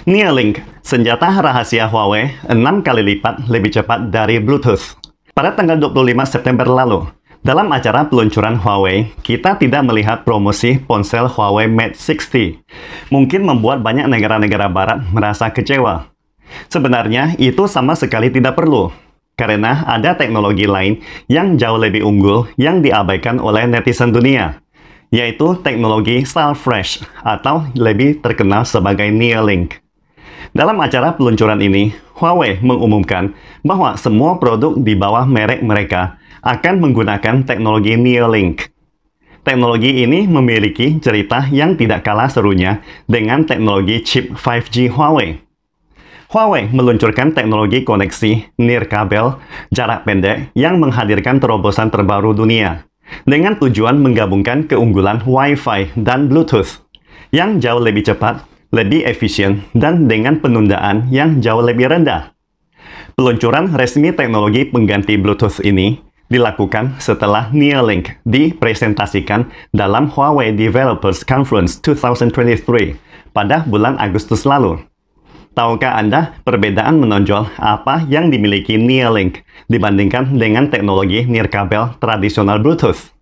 Neuralink, senjata rahasia Huawei 6 kali lipat lebih cepat dari Bluetooth. Pada tanggal 25 September lalu, dalam acara peluncuran Huawei, kita tidak melihat promosi ponsel Huawei Mate 60. Mungkin membuat banyak negara-negara barat merasa kecewa. Sebenarnya, itu sama sekali tidak perlu. Karena ada teknologi lain yang jauh lebih unggul yang diabaikan oleh netizen dunia, yaitu teknologi Starfresh atau lebih terkenal sebagai Neuralink. Dalam acara peluncuran ini, Huawei mengumumkan bahwa semua produk di bawah merek mereka akan menggunakan teknologi Neuralink. Teknologi ini memiliki cerita yang tidak kalah serunya dengan teknologi chip 5G Huawei. Huawei meluncurkan teknologi koneksi nirkabel jarak pendek yang menghadirkan terobosan terbaru dunia, dengan tujuan menggabungkan keunggulan Wi-Fi dan Bluetooth yang jauh lebih cepat, lebih efisien, dan dengan penundaan yang jauh lebih rendah. Peluncuran resmi teknologi pengganti Bluetooth ini dilakukan setelah Neuralink dipresentasikan dalam Huawei Developers Conference 2023 pada bulan Agustus lalu. Tahukah Anda perbedaan menonjol apa yang dimiliki Neuralink dibandingkan dengan teknologi nirkabel tradisional Bluetooth?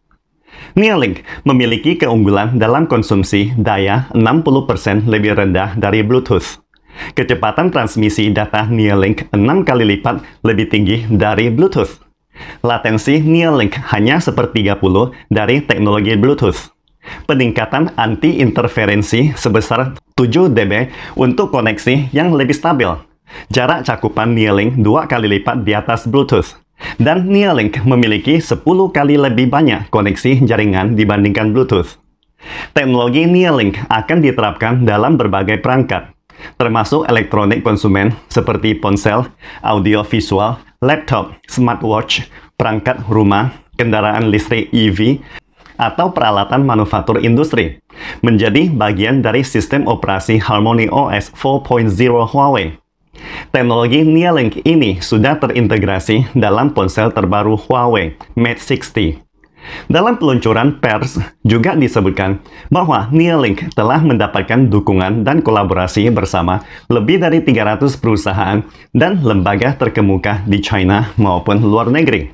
Neuralink memiliki keunggulan dalam konsumsi daya 60% lebih rendah dari Bluetooth. Kecepatan transmisi data Neuralink 6 kali lipat lebih tinggi dari Bluetooth. Latensi Neuralink hanya 1/30 dari teknologi Bluetooth. Peningkatan anti-interferensi sebesar 7 dB untuk koneksi yang lebih stabil. Jarak cakupan Neuralink 2 kali lipat di atas Bluetooth. Dan Neuralink memiliki 10 kali lebih banyak koneksi jaringan dibandingkan Bluetooth. Teknologi Neuralink akan diterapkan dalam berbagai perangkat, termasuk elektronik konsumen seperti ponsel, audio-visual, laptop, smartwatch, perangkat rumah, kendaraan listrik EV, atau peralatan manufaktur industri, menjadi bagian dari sistem operasi Harmony OS 4.0 Huawei. Teknologi Neuralink ini sudah terintegrasi dalam ponsel terbaru Huawei Mate 60. Dalam peluncuran pers juga disebutkan bahwa Neuralink telah mendapatkan dukungan dan kolaborasi bersama lebih dari 300 perusahaan dan lembaga terkemuka di China maupun luar negeri.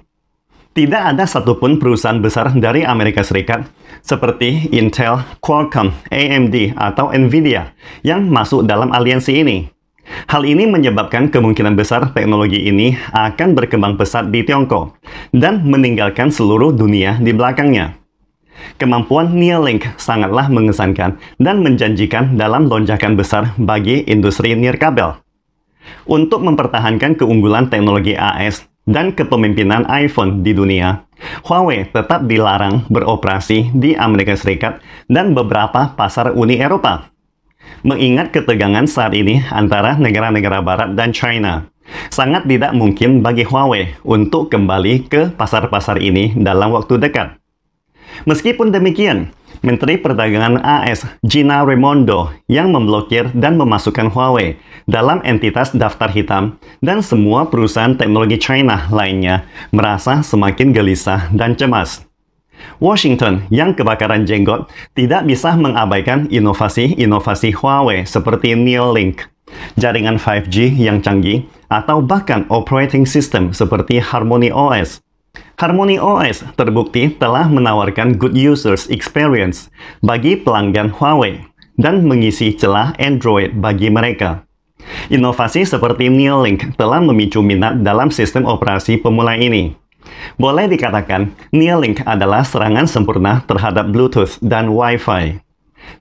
Tidak ada satupun perusahaan besar dari Amerika Serikat seperti Intel, Qualcomm, AMD, atau Nvidia yang masuk dalam aliansi ini. Hal ini menyebabkan kemungkinan besar teknologi ini akan berkembang pesat di Tiongkok dan meninggalkan seluruh dunia di belakangnya. Kemampuan Neuralink sangatlah mengesankan dan menjanjikan dalam lonjakan besar bagi industri nirkabel. Untuk mempertahankan keunggulan teknologi AS dan kepemimpinan iPhone di dunia, Huawei tetap dilarang beroperasi di Amerika Serikat dan beberapa pasar Uni Eropa. Mengingat ketegangan saat ini antara negara-negara Barat dan China, sangat tidak mungkin bagi Huawei untuk kembali ke pasar-pasar ini dalam waktu dekat. Meskipun demikian, Menteri Perdagangan AS Gina Raimondo yang memblokir dan memasukkan Huawei dalam entitas daftar hitam dan semua perusahaan teknologi China lainnya merasa semakin gelisah dan cemas. Washington yang kebakaran jenggot tidak bisa mengabaikan inovasi-inovasi Huawei seperti Neuralink, jaringan 5G yang canggih, atau bahkan operating system seperti Harmony OS. Harmony OS terbukti telah menawarkan good users experience bagi pelanggan Huawei dan mengisi celah Android bagi mereka. Inovasi seperti Neuralink telah memicu minat dalam sistem operasi pemula ini. Boleh dikatakan, Neuralink adalah serangan sempurna terhadap Bluetooth dan Wi-Fi.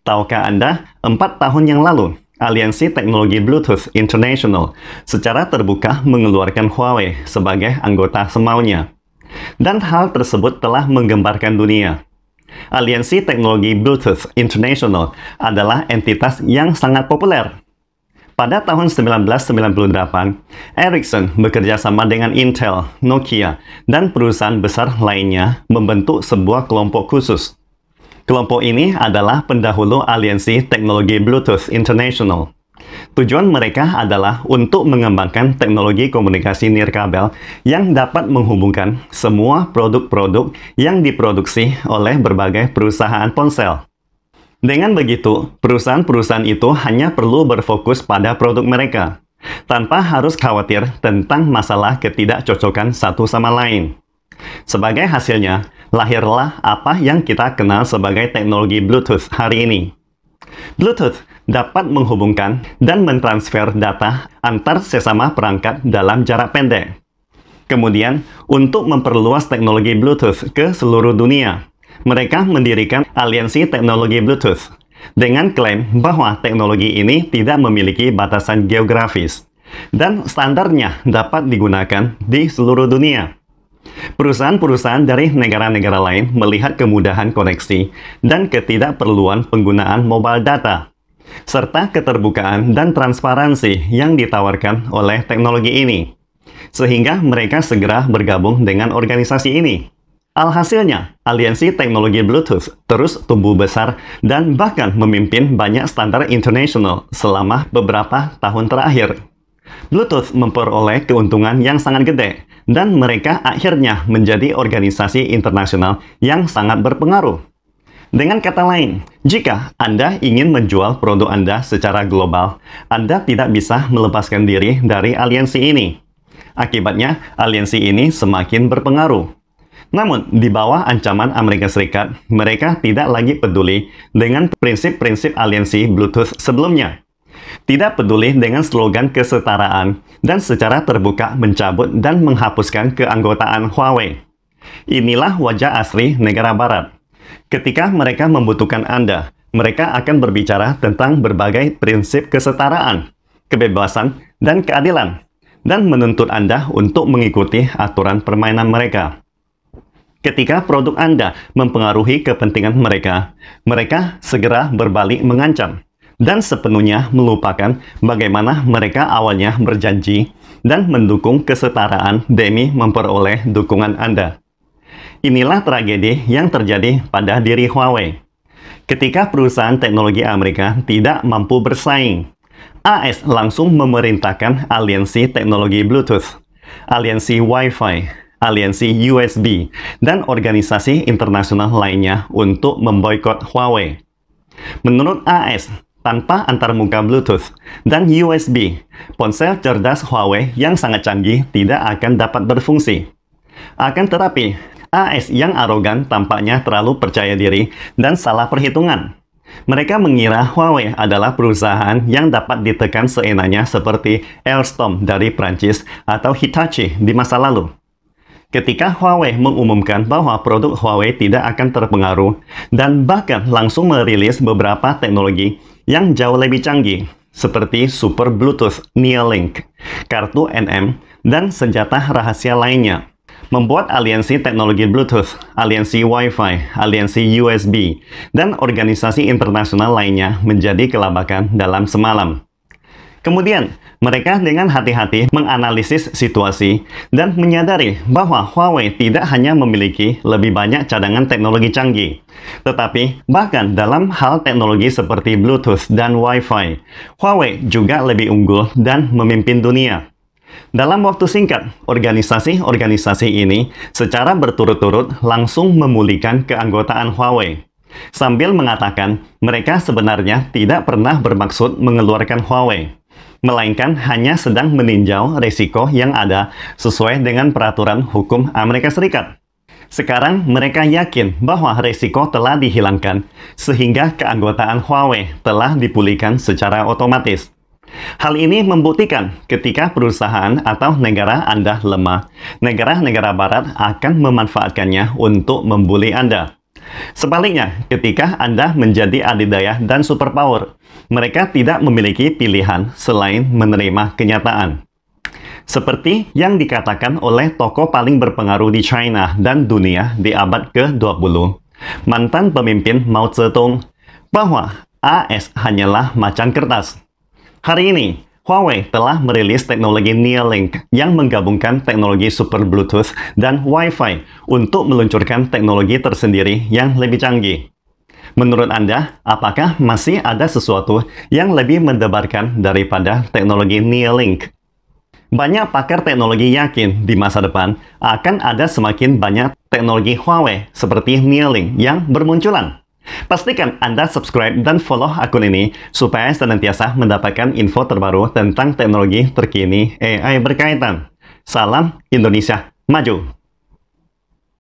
Tahukah Anda, 4 tahun yang lalu, Aliansi Teknologi Bluetooth International secara terbuka mengeluarkan Huawei sebagai anggota semaunya. Dan hal tersebut telah menggemparkan dunia. Aliansi Teknologi Bluetooth International adalah entitas yang sangat populer. Pada tahun 1998, Ericsson bekerja sama dengan Intel, Nokia, dan perusahaan besar lainnya membentuk sebuah kelompok khusus. Kelompok ini adalah pendahulu Aliansi Teknologi Bluetooth International. Tujuan mereka adalah untuk mengembangkan teknologi komunikasi nirkabel yang dapat menghubungkan semua produk-produk yang diproduksi oleh berbagai perusahaan ponsel. Dengan begitu, perusahaan-perusahaan itu hanya perlu berfokus pada produk mereka, tanpa harus khawatir tentang masalah ketidakcocokan satu sama lain. Sebagai hasilnya, lahirlah apa yang kita kenal sebagai teknologi Bluetooth hari ini. Bluetooth dapat menghubungkan dan mentransfer data antar sesama perangkat dalam jarak pendek. Kemudian, untuk memperluas teknologi Bluetooth ke seluruh dunia, mereka mendirikan aliansi teknologi Bluetooth dengan klaim bahwa teknologi ini tidak memiliki batasan geografis dan standarnya dapat digunakan di seluruh dunia. Perusahaan-perusahaan dari negara-negara lain melihat kemudahan koneksi dan ketidakperluan penggunaan mobile data, serta keterbukaan dan transparansi yang ditawarkan oleh teknologi ini, sehingga mereka segera bergabung dengan organisasi ini. Alhasilnya, aliansi teknologi Bluetooth terus tumbuh besar dan bahkan memimpin banyak standar internasional selama beberapa tahun terakhir. Bluetooth memperoleh keuntungan yang sangat gede, dan mereka akhirnya menjadi organisasi internasional yang sangat berpengaruh. Dengan kata lain, jika Anda ingin menjual produk Anda secara global, Anda tidak bisa melepaskan diri dari aliansi ini. Akibatnya, aliansi ini semakin berpengaruh. Namun, di bawah ancaman Amerika Serikat, mereka tidak lagi peduli dengan prinsip-prinsip aliansi Bluetooth sebelumnya. Tidak peduli dengan slogan kesetaraan dan secara terbuka mencabut dan menghapuskan keanggotaan Huawei. Inilah wajah asli negara barat. Ketika mereka membutuhkan Anda, mereka akan berbicara tentang berbagai prinsip kesetaraan, kebebasan, dan keadilan, dan menuntut Anda untuk mengikuti aturan permainan mereka. Ketika produk Anda mempengaruhi kepentingan mereka, mereka segera berbalik mengancam dan sepenuhnya melupakan bagaimana mereka awalnya berjanji dan mendukung kesetaraan demi memperoleh dukungan Anda. Inilah tragedi yang terjadi pada diri Huawei. Ketika perusahaan teknologi Amerika tidak mampu bersaing, AS langsung memerintahkan aliansi teknologi Bluetooth, aliansi Wi-Fi, aliansi USB, dan organisasi internasional lainnya untuk memboikot Huawei. Menurut AS, tanpa antarmuka Bluetooth dan USB, ponsel cerdas Huawei yang sangat canggih tidak akan dapat berfungsi. Akan tetapi, AS yang arogan tampaknya terlalu percaya diri dan salah perhitungan. Mereka mengira Huawei adalah perusahaan yang dapat ditekan seenaknya seperti Alstom dari Prancis atau Hitachi di masa lalu. Ketika Huawei mengumumkan bahwa produk Huawei tidak akan terpengaruh dan bahkan langsung merilis beberapa teknologi yang jauh lebih canggih, seperti Super Bluetooth Neuralink, kartu NM, dan senjata rahasia lainnya, membuat aliansi teknologi Bluetooth, aliansi Wi-Fi, aliansi USB, dan organisasi internasional lainnya menjadi kelabakan dalam semalam. Kemudian, mereka dengan hati-hati menganalisis situasi dan menyadari bahwa Huawei tidak hanya memiliki lebih banyak cadangan teknologi canggih, tetapi bahkan dalam hal teknologi seperti Bluetooth dan Wi-Fi, Huawei juga lebih unggul dan memimpin dunia. Dalam waktu singkat, organisasi-organisasi ini secara berturut-turut langsung memulihkan keanggotaan Huawei, sambil mengatakan mereka sebenarnya tidak pernah bermaksud mengeluarkan Huawei, melainkan hanya sedang meninjau risiko yang ada sesuai dengan peraturan hukum Amerika Serikat. Sekarang mereka yakin bahwa risiko telah dihilangkan, sehingga keanggotaan Huawei telah dipulihkan secara otomatis. Hal ini membuktikan ketika perusahaan atau negara Anda lemah, negara-negara barat akan memanfaatkannya untuk membuli Anda. Sebaliknya, ketika Anda menjadi adidaya dan superpower, mereka tidak memiliki pilihan selain menerima kenyataan. Seperti yang dikatakan oleh tokoh paling berpengaruh di China dan dunia di abad ke-20, mantan pemimpin Mao Zedong, bahwa AS hanyalah macan kertas. Hari ini, Huawei telah merilis teknologi Neuralink yang menggabungkan teknologi Super Bluetooth dan Wi-Fi untuk meluncurkan teknologi tersendiri yang lebih canggih. Menurut Anda, apakah masih ada sesuatu yang lebih mendebarkan daripada teknologi Neuralink? Banyak pakar teknologi yakin di masa depan akan ada semakin banyak teknologi Huawei seperti Neuralink yang bermunculan. Pastikan Anda subscribe dan follow akun ini supaya senantiasa mendapatkan info terbaru tentang teknologi terkini AI berkaitan. Salam Indonesia Maju!